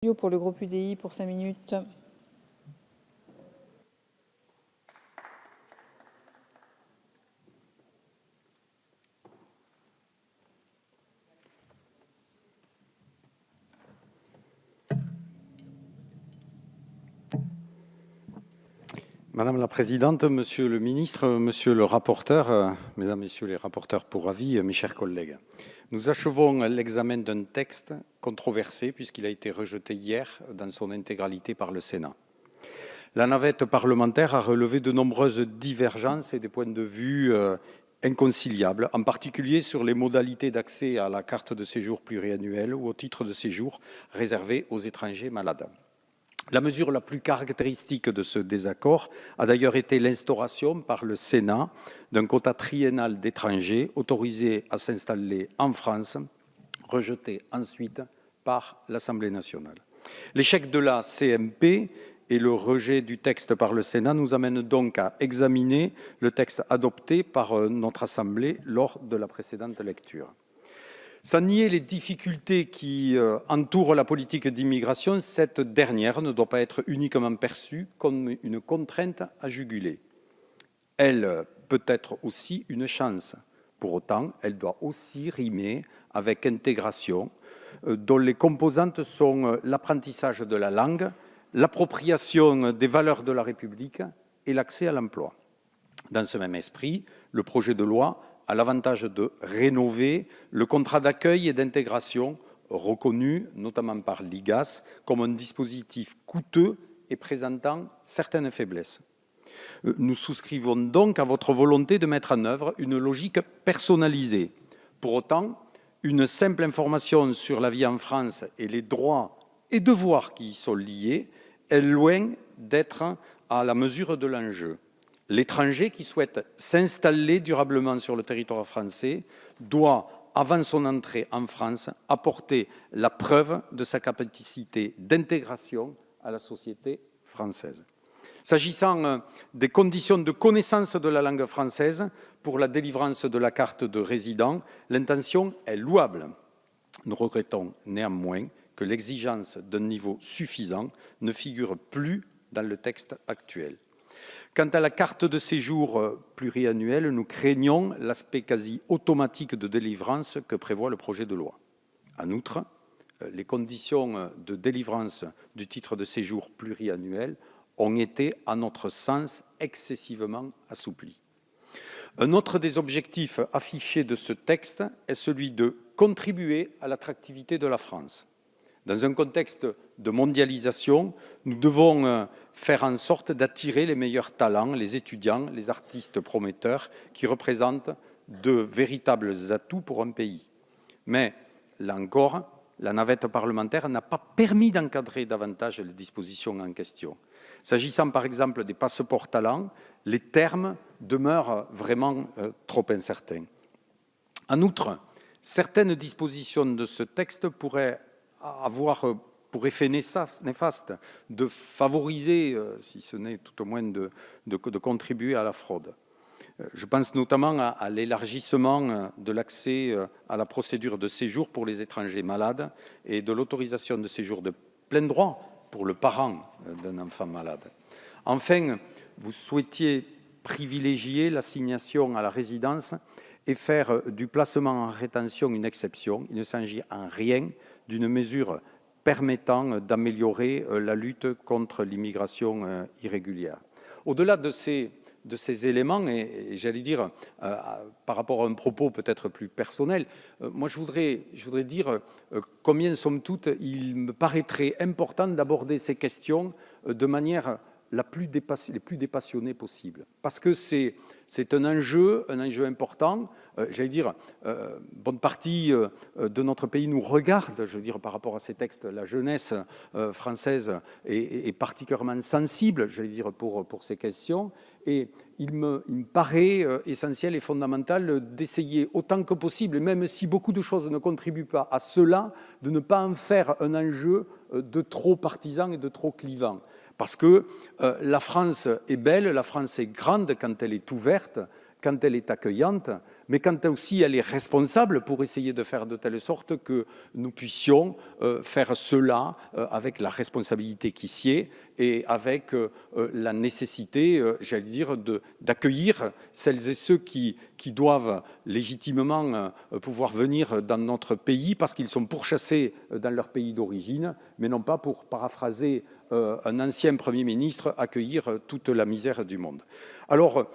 Pour le groupe UDI pour 5 minutes. Madame la Présidente, Monsieur le Ministre, Monsieur le rapporteur, Mesdames, Messieurs les rapporteurs pour avis, mes chers collègues. Nous achevons l'examen d'un texte controversé puisqu'il a été rejeté hier dans son intégralité par le Sénat. La navette parlementaire a relevé de nombreuses divergences et des points de vue inconciliables, en particulier sur les modalités d'accès à la carte de séjour pluriannuelle ou au titre de séjour réservé aux étrangers malades. La mesure la plus caractéristique de ce désaccord a d'ailleurs été l'instauration par le Sénat d'un quota triennal d'étrangers autorisés à s'installer en France, rejeté ensuite par l'Assemblée nationale. L'échec de la CMP et le rejet du texte par le Sénat nous amènent donc à examiner le texte adopté par notre Assemblée lors de la précédente lecture. Sans nier les difficultés qui entourent la politique d'immigration, cette dernière ne doit pas être uniquement perçue comme une contrainte à juguler. Elle peut être aussi une chance. Pour autant, elle doit aussi rimer avec intégration, dont les composantes sont l'apprentissage de la langue, l'appropriation des valeurs de la République et l'accès à l'emploi. Dans ce même esprit, le projet de loi a l'avantage de rénover le contrat d'accueil et d'intégration reconnu, notamment par l'IGAS, comme un dispositif coûteux et présentant certaines faiblesses. Nous souscrivons donc à votre volonté de mettre en œuvre une logique personnalisée. Pour autant, une simple information sur la vie en France et les droits et devoirs qui y sont liés est loin d'être à la mesure de l'enjeu. L'étranger qui souhaite s'installer durablement sur le territoire français doit, avant son entrée en France, apporter la preuve de sa capacité d'intégration à la société française. S'agissant des conditions de connaissance de la langue française pour la délivrance de la carte de résident, l'intention est louable. Nous regrettons néanmoins que l'exigence d'un niveau suffisant ne figure plus dans le texte actuel. Quant à la carte de séjour pluriannuelle, nous craignons l'aspect quasi automatique de délivrance que prévoit le projet de loi. En outre, les conditions de délivrance du titre de séjour pluriannuel ont été, à notre sens, excessivement assouplies. Un autre des objectifs affichés de ce texte est celui de contribuer à l'attractivité de la France. Dans un contexte de mondialisation, nous devons faire en sorte d'attirer les meilleurs talents, les étudiants, les artistes prometteurs qui représentent de véritables atouts pour un pays. Mais, là encore, la navette parlementaire n'a pas permis d'encadrer davantage les dispositions en question. S'agissant par exemple des passeports talents, les termes demeurent vraiment trop incertains. En outre, certaines dispositions de ce texte pourraient avoir pour effet néfaste de favoriser, si ce n'est tout au moins de contribuer à la fraude. Je pense notamment à l'élargissement de l'accès à la procédure de séjour pour les étrangers malades et de l'autorisation de séjour de plein droit pour le parent d'un enfant malade. Enfin, vous souhaitiez privilégier l'assignation à la résidence et faire du placement en rétention une exception. Il ne s'agit en rien d'une mesure permettant d'améliorer la lutte contre l'immigration irrégulière. Au-delà de ces éléments, et j'allais dire, par rapport à un propos peut-être plus personnel, moi je voudrais dire combien, somme toute, il me paraîtrait important d'aborder ces questions de manière les plus dépassionnée possible. Parce que c'est un enjeu important. J'allais dire, bonne partie de notre pays nous regarde, je veux dire, par rapport à ces textes. La jeunesse française est particulièrement sensible, je veux dire, pour ces questions. Et il me paraît essentiel et fondamental d'essayer autant que possible, et même si beaucoup de choses ne contribuent pas à cela, de ne pas en faire un enjeu de trop partisan et de trop clivant. Parce que la France est belle, la France est grande quand elle est ouverte, quand elle est accueillante, mais quand aussi elle est responsable pour essayer de faire de telle sorte que nous puissions faire cela avec la responsabilité qui s'y est et avec la nécessité, j'allais dire, d'accueillir celles et ceux qui doivent légitimement pouvoir venir dans notre pays parce qu'ils sont pourchassés dans leur pays d'origine, mais non pas, pour paraphraser un ancien Premier ministre, accueillir toute la misère du monde. Alors,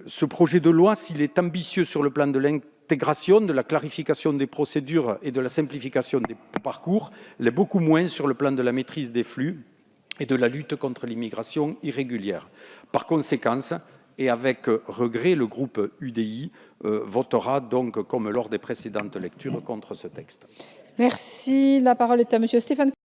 ce projet de loi, s'il est ambitieux sur le plan de l'intégration, de la clarification des procédures et de la simplification des parcours, l'est beaucoup moins sur le plan de la maîtrise des flux et de la lutte contre l'immigration irrégulière. Par conséquent, et avec regret, le groupe UDI votera donc, comme lors des précédentes lectures, contre ce texte. Merci. La parole est à Monsieur Stéphane